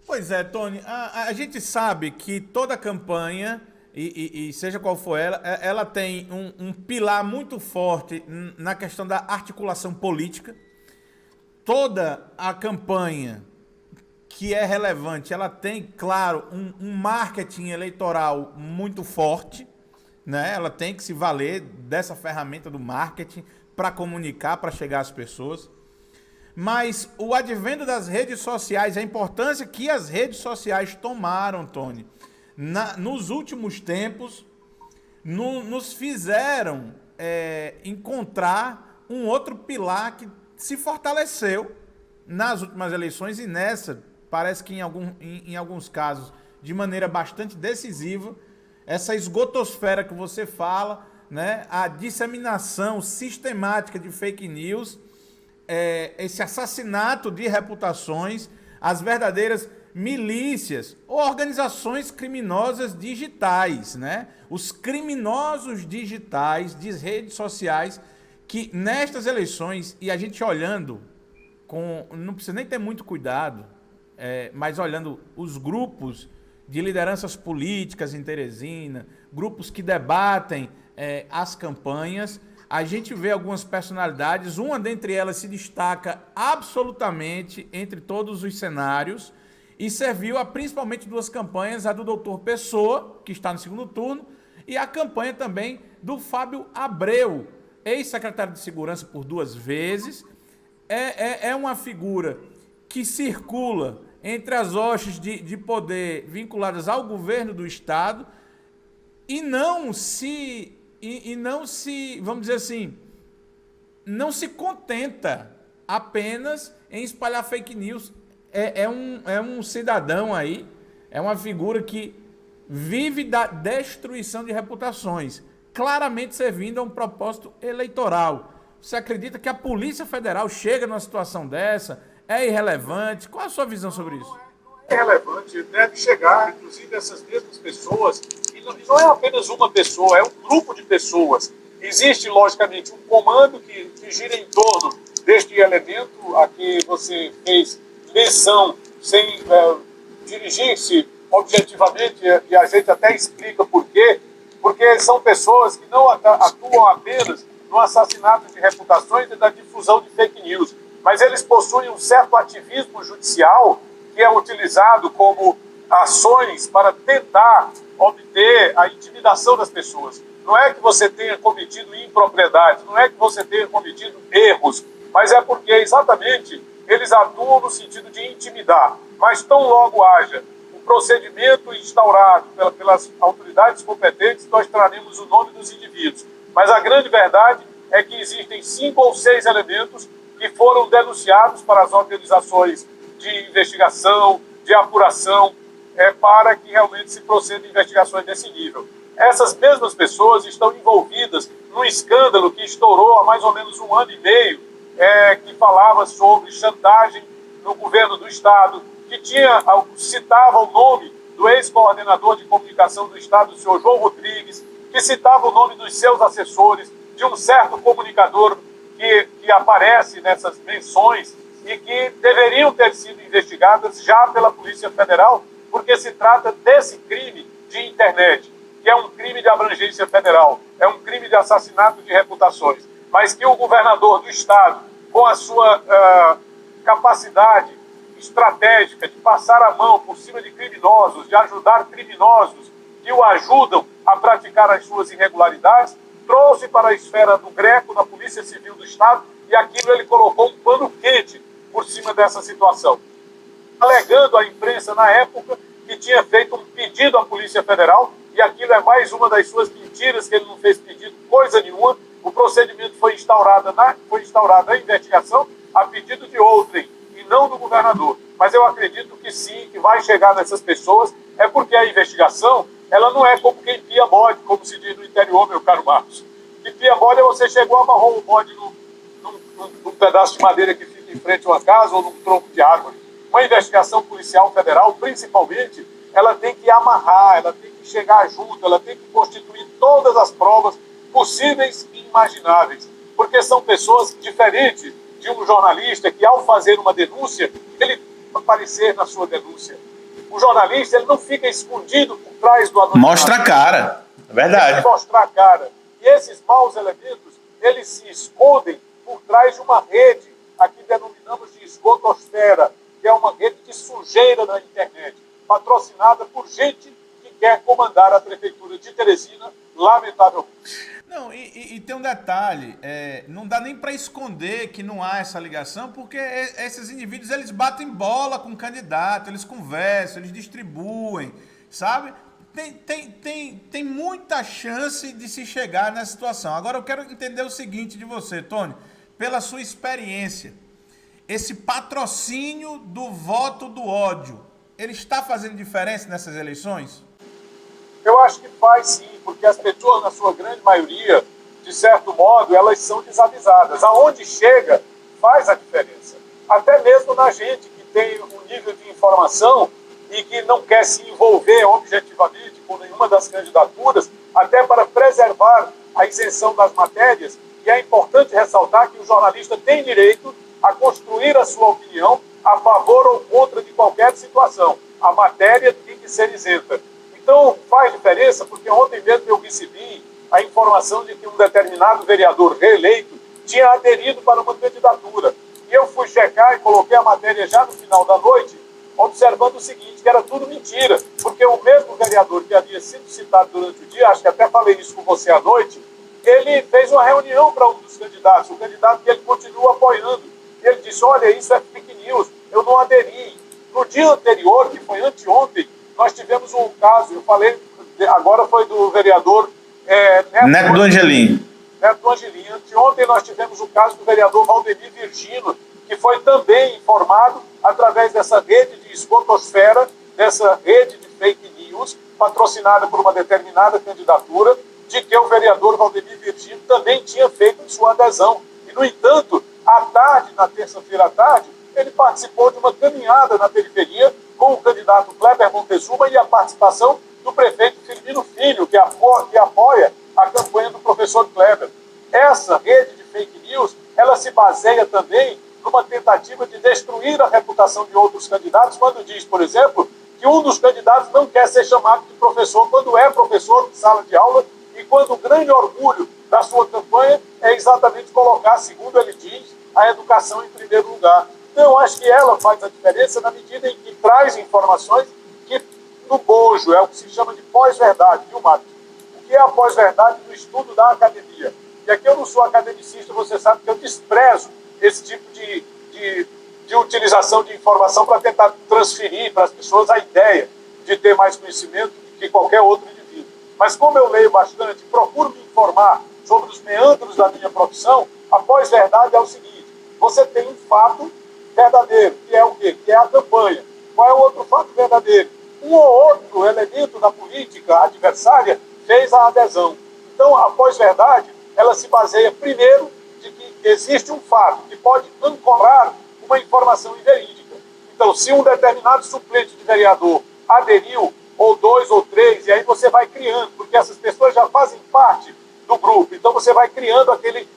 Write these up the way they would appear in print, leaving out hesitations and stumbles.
Pois é, Tony, a gente sabe que toda campanha, e seja qual for ela, ela tem um pilar muito forte na questão da articulação política. Toda a campanha que é relevante, ela tem, claro, um marketing eleitoral muito forte, né? Ela tem que se valer dessa ferramenta do marketing para comunicar, para chegar às pessoas. Mas o advento das redes sociais, a importância que as redes sociais tomaram, Tony, nos últimos tempos, nos fizeram encontrar um outro pilar que se fortaleceu nas últimas eleições e nessa, parece que em alguns casos, de maneira bastante decisiva, essa esgotosfera que você fala, né, a disseminação sistemática de fake news, esse assassinato de reputações, as verdadeiras milícias ou organizações criminosas digitais, né? Os criminosos digitais de redes sociais que nestas eleições, e a gente olhando, não precisa nem ter muito cuidado, mas olhando os grupos de lideranças políticas em Teresina, grupos que debatem as campanhas, a gente vê algumas personalidades, uma dentre elas se destaca absolutamente entre todos os cenários e serviu a principalmente duas campanhas, a do doutor Pessoa, que está no segundo turno, e a campanha também do Fábio Abreu, ex-secretário de Segurança por duas vezes. É uma figura que circula entre as hostes de poder vinculadas ao governo do Estado e não se, vamos dizer assim, não se contenta apenas em espalhar fake news. É um cidadão aí, é uma figura que vive da destruição de reputações, claramente servindo a um propósito eleitoral. Você acredita que a Polícia Federal chega numa situação dessa? É irrelevante? Qual a sua visão sobre isso? É relevante, deve chegar, inclusive, essas mesmas pessoas, e não é apenas uma pessoa, é um grupo de pessoas. Existe, logicamente, um comando que gira em torno deste elemento a que você fez menção, sem dirigir-se objetivamente, e a gente até explica por quê, porque são pessoas que não atuam apenas no assassinato de reputações e da difusão de fake news, mas eles possuem um certo ativismo judicial que é utilizado como ações para tentar obter a intimidação das pessoas. Não é que você tenha cometido impropriedade, não é que você tenha cometido erros, mas é porque exatamente eles atuam no sentido de intimidar. Mas tão logo haja um procedimento instaurado pelas autoridades competentes, nós traremos o nome dos indivíduos. Mas a grande verdade é que existem 5 ou 6 elementos que foram denunciados para as organizações de investigação, de apuração, para que realmente se proceda investigações desse nível. Essas mesmas pessoas estão envolvidas num escândalo que estourou há mais ou menos 1 ano e meio, que falava sobre chantagem no governo do Estado, que citava o nome do ex-coordenador de comunicação do Estado, o senhor João Rodrigues, que citava o nome dos seus assessores, de um certo comunicador que aparece nessas menções e que deveriam ter sido investigadas já pela Polícia Federal, porque se trata desse crime de internet, que é um crime de abrangência federal, é um crime de assassinato de reputações, mas que o governador do Estado, com a sua capacidade estratégica de passar a mão por cima de criminosos, de ajudar criminosos que o ajudam a praticar as suas irregularidades, trouxe para a esfera do GRECO, da Polícia Civil do Estado, e aquilo ele colocou um pano quente por cima dessa situação, alegando à imprensa na época que tinha feito um pedido à Polícia Federal, e aquilo é mais uma das suas mentiras, que ele não fez pedido coisa nenhuma. O procedimento foi instaurado a investigação a pedido de outrem, e não do governador. Mas eu acredito que sim, que vai chegar nessas pessoas, é porque a investigação, ela não é como quem pia bode, como se diz no interior, meu caro Marcos. Que pia bode é você chegou, amarrou o bode num pedaço de madeira que fica em frente a uma casa ou num tronco de árvore. Uma investigação policial federal, principalmente, ela tem que amarrar, ela tem que chegar junto, ela tem que constituir todas as provas possíveis e imagináveis, porque são pessoas diferentes de um jornalista que, ao fazer uma denúncia, ele aparecer na sua denúncia. O jornalista, ele não fica escondido por trás do anonimato. Mostra a cara, é verdade. Tem que mostrar a cara. E esses maus elementos, eles se escondem por trás de uma rede, aqui denominamos de esgotosfera, que é uma rede de sujeira na internet, patrocinada por gente que quer comandar a prefeitura de Teresina, lamentavelmente. Não, e tem um detalhe, não dá nem para esconder que não há essa ligação, porque esses indivíduos, eles batem bola com o candidato, eles conversam, eles distribuem, sabe? Tem muita chance de se chegar nessa situação. Agora eu quero entender o seguinte de você, Tony, pela sua experiência, esse patrocínio do voto do ódio, ele está fazendo diferença nessas eleições? Eu acho que faz sim, porque as pessoas, na sua grande maioria, de certo modo, elas são desavisadas. Aonde chega, faz a diferença. Até mesmo na gente que tem um nível de informação e que não quer se envolver objetivamente com nenhuma das candidaturas, até para preservar a isenção das matérias. E é importante ressaltar que o jornalista tem direito a construir a sua opinião a favor ou contra de qualquer situação. A matéria tem que ser isenta. Então, faz diferença, porque ontem mesmo eu recebi a informação de que um determinado vereador reeleito tinha aderido para uma candidatura. E eu fui checar e coloquei a matéria já no final da noite, observando o seguinte, que era tudo mentira, porque o mesmo vereador que havia sido citado durante o dia, acho que até falei isso com você à noite, ele fez uma reunião para um dos candidatos, o candidato que ele continua apoiando. E ele disse, olha, isso é fake news, eu não aderi. No dia anterior, que foi anteontem, nós tivemos um caso, eu falei, agora foi do vereador Neto do Angelim. Neto do Angelim. Anteontem nós tivemos o caso do vereador Valdemir Virgínio, que foi também informado através dessa rede de esgotosfera, dessa rede de fake news, patrocinada por uma determinada candidatura, de que o vereador Valdemir Virgínio também tinha feito sua adesão. E, no entanto, à tarde, na terça-feira à tarde, ele participou de uma caminhada na periferia com o candidato Kleber Montezuma e a participação do prefeito Firmino Filho, que apoia a campanha do professor Kleber. Essa rede de fake news, ela se baseia também numa tentativa de destruir a reputação de outros candidatos, quando diz, por exemplo, que um dos candidatos não quer ser chamado de professor quando é professor de sala de aula e quando o grande orgulho da sua campanha é exatamente colocar, segundo ele diz, a educação em primeiro lugar. Então, eu acho que ela faz a diferença na medida em que traz informações que, no bojo, é o que se chama de pós-verdade, viu, Marcos? O que é a pós-verdade no estudo da academia? E aqui eu não sou academicista, você sabe que eu desprezo esse tipo de utilização de informação para tentar transferir para as pessoas a ideia de ter mais conhecimento que qualquer outro indivíduo. Mas como eu leio bastante, procuro me informar sobre os meandros da minha profissão, a pós-verdade é o seguinte, você tem um fato verdadeiro, que é o quê? Que é a campanha. Qual é o outro fato verdadeiro? Um ou outro elemento da política adversária fez a adesão. Então, a pós-verdade, ela se baseia, primeiro, de que existe um fato que pode ancorar uma informação inverídica. Então, se um determinado suplente de vereador aderiu, ou dois ou três, e aí você vai criando, porque essas pessoas já fazem parte do grupo, então você vai criando aquele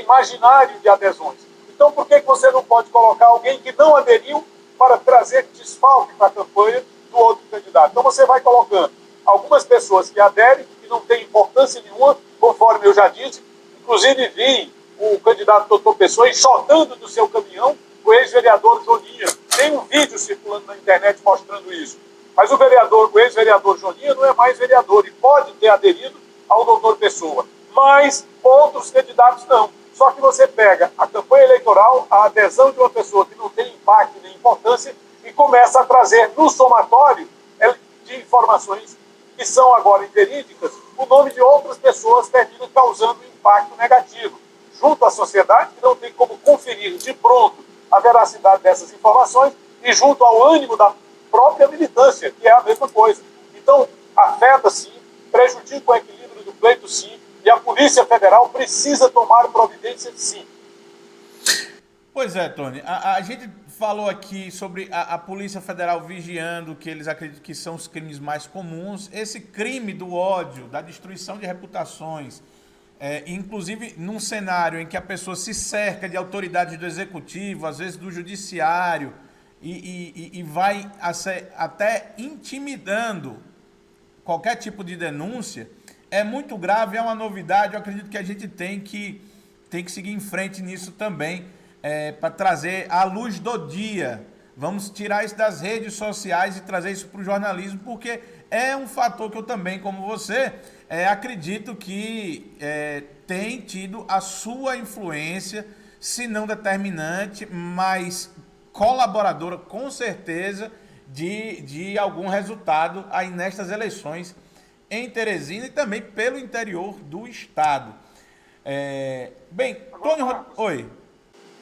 imaginário de adesões. Então, por que você não pode colocar alguém que não aderiu para trazer desfalque para a campanha do outro candidato? Então, você vai colocando algumas pessoas que aderem, que não têm importância nenhuma, conforme eu já disse. Inclusive, vi o candidato doutor Pessoa enxotando do seu caminhão o ex-vereador Joninha. Tem um vídeo circulando na internet mostrando isso. Mas o ex-vereador Joninha não é mais vereador e pode ter aderido ao doutor Pessoa. Mas outros candidatos não. Só que você pega a campanha eleitoral, a adesão de uma pessoa que não tem impacto nem importância e começa a trazer no somatório de informações que são agora inverídicas, o nome de outras pessoas termina causando um impacto negativo junto à sociedade, que não tem como conferir de pronto a veracidade dessas informações, e junto ao ânimo da própria militância, que é a mesma coisa. Então, afeta sim, prejudica o equilíbrio do pleito sim, e a Polícia Federal precisa tomar providência sim. Pois é, Tony. A gente falou aqui sobre a Polícia Federal vigiando, que eles acreditam que são os crimes mais comuns. Esse crime do ódio, da destruição de reputações, inclusive num cenário em que a pessoa se cerca de autoridades do executivo, às vezes do judiciário, e vai até intimidando qualquer tipo de denúncia, é muito grave, é uma novidade. Eu acredito que a gente tem que seguir em frente nisso também, para trazer à luz do dia. Vamos tirar isso das redes sociais e trazer isso para o jornalismo, porque é um fator que eu também, como você, acredito que tem tido a sua influência, se não determinante, mas colaboradora, com certeza, de algum resultado aí nestas eleições em Teresina e também pelo interior do estado. Bem, Tony... Oi.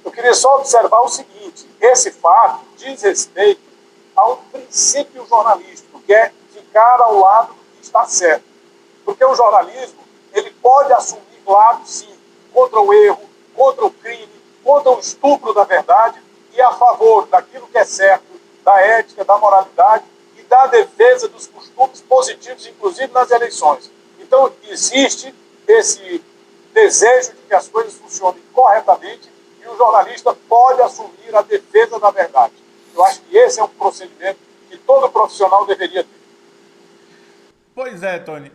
Eu queria só observar o seguinte: esse fato diz respeito a um princípio jornalístico, que é ficar ao lado do que está certo. Porque o jornalismo, ele pode assumir lado, sim, contra o erro, contra o crime, contra o estupro da verdade e a favor daquilo que é certo, da ética, da moralidade e da defesa dos costumes positivos, inclusive nas eleições. Então, existe esse desejo de que as coisas funcionem corretamente e o jornalista pode assumir a defesa da verdade. Eu acho que esse é um procedimento que todo profissional deveria ter. Pois é, Tony.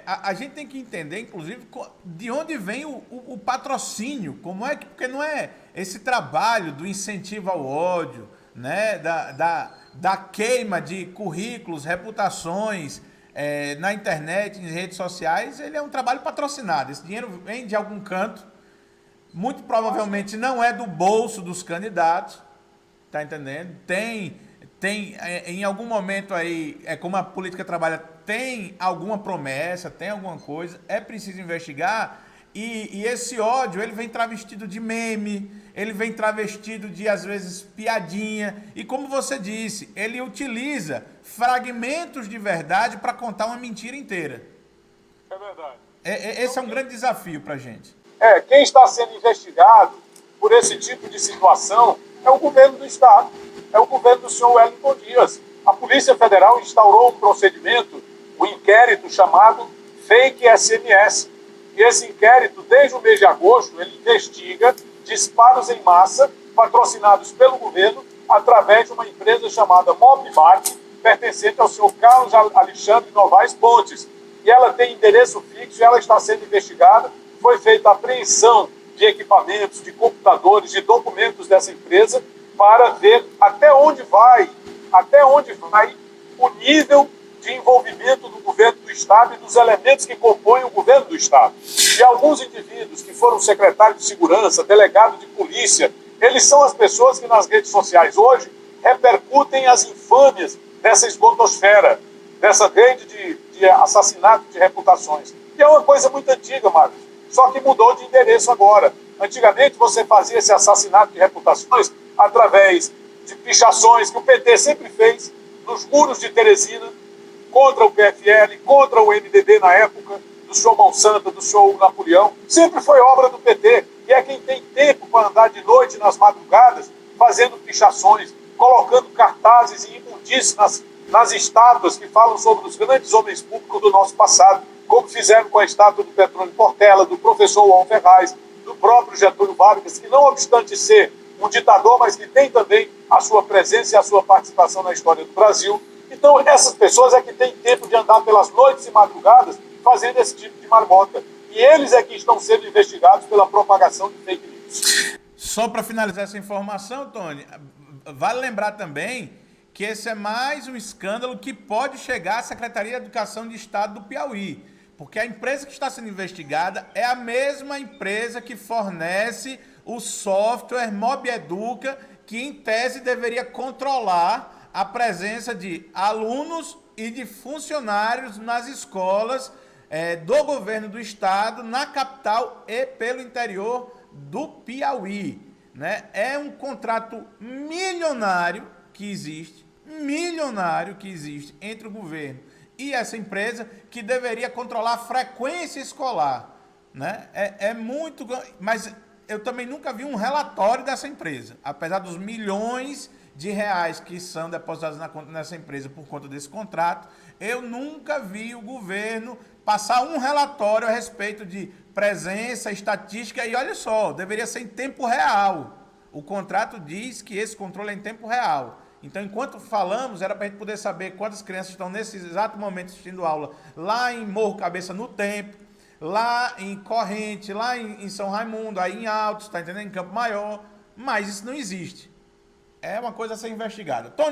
A gente tem que entender, inclusive, de onde vem o patrocínio, como é que, porque não é esse trabalho do incentivo ao ódio, né, da queima de currículos, reputações na internet, em redes sociais, ele é um trabalho patrocinado. Esse dinheiro vem de algum canto, muito provavelmente não é do bolso dos candidatos, tá entendendo? Tem em algum momento aí, como a política trabalha, tem alguma promessa, tem alguma coisa, é preciso investigar, e esse ódio, ele vem travestido de meme, ele vem travestido de, às vezes, piadinha, e como você disse, ele utiliza fragmentos de verdade para contar uma mentira inteira. É verdade. Esse é um grande desafio para a gente. Quem está sendo investigado por esse tipo de situação é o governo do Estado, é o governo do senhor Wellington Dias. A Polícia Federal instaurou um procedimento, um inquérito chamado Fake SMS. E esse inquérito, desde o mês de agosto, ele investiga disparos em massa patrocinados pelo governo através de uma empresa chamada Mobmart, pertencente ao senhor Carlos Alexandre Novaes Pontes. E ela tem endereço fixo e ela está sendo investigada. Foi feita a apreensão de equipamentos, de computadores, de documentos dessa empresa para ver até onde vai o nível de envolvimento do governo do Estado e dos elementos que compõem o governo do Estado. E alguns indivíduos que foram secretários de segurança, delegado de polícia, eles são as pessoas que nas redes sociais hoje repercutem as infâmias dessa esgotosfera, dessa rede de assassinato de reputações. E é uma coisa muito antiga, Marcos, só que mudou de endereço agora. Antigamente você fazia esse assassinato de reputações através de pichações que o PT sempre fez nos muros de Teresina, contra o PFL, contra o MDB na época, do senhor Monsanto, do senhor Napoleão. Sempre foi obra do PT. E é quem tem tempo para andar de noite, nas madrugadas, fazendo pichações, colocando cartazes e imundícies nas estátuas que falam sobre os grandes homens públicos do nosso passado, como fizeram com a estátua do Petrônio Portela, do professor João Ferraz, do próprio Getúlio Vargas, que não obstante ser um ditador, mas que tem também a sua presença e a sua participação na história do Brasil. Então, essas pessoas é que têm tempo de andar pelas noites e madrugadas fazendo esse tipo de marmota. E eles é que estão sendo investigados pela propagação de fake news. Só para finalizar essa informação, Tony, vale lembrar também que esse é mais um escândalo que pode chegar à Secretaria de Educação de Estado do Piauí, porque a empresa que está sendo investigada é a mesma empresa que fornece o software Mobeduca, que em tese deveria controlar a presença de alunos e de funcionários nas escolas do governo do estado, na capital e pelo interior do Piauí, né? É um contrato milionário que existe entre o governo e essa empresa, que deveria controlar a frequência escolar, né? Muito, mas eu também nunca vi um relatório dessa empresa, apesar dos milhões de reais que são depositados nessa empresa por conta desse contrato. Eu nunca vi o governo passar um relatório a respeito de presença, estatística, e olha só, deveria ser em tempo real. O contrato diz que esse controle é em tempo real. Então, enquanto falamos, era para a gente poder saber quantas crianças estão nesse exato momento assistindo aula lá em Morro Cabeça no Tempo, lá em Corrente, lá em São Raimundo, aí em Altos, tá entendendo? Em Campo Maior. Mas isso não existe. É uma coisa a ser investigada.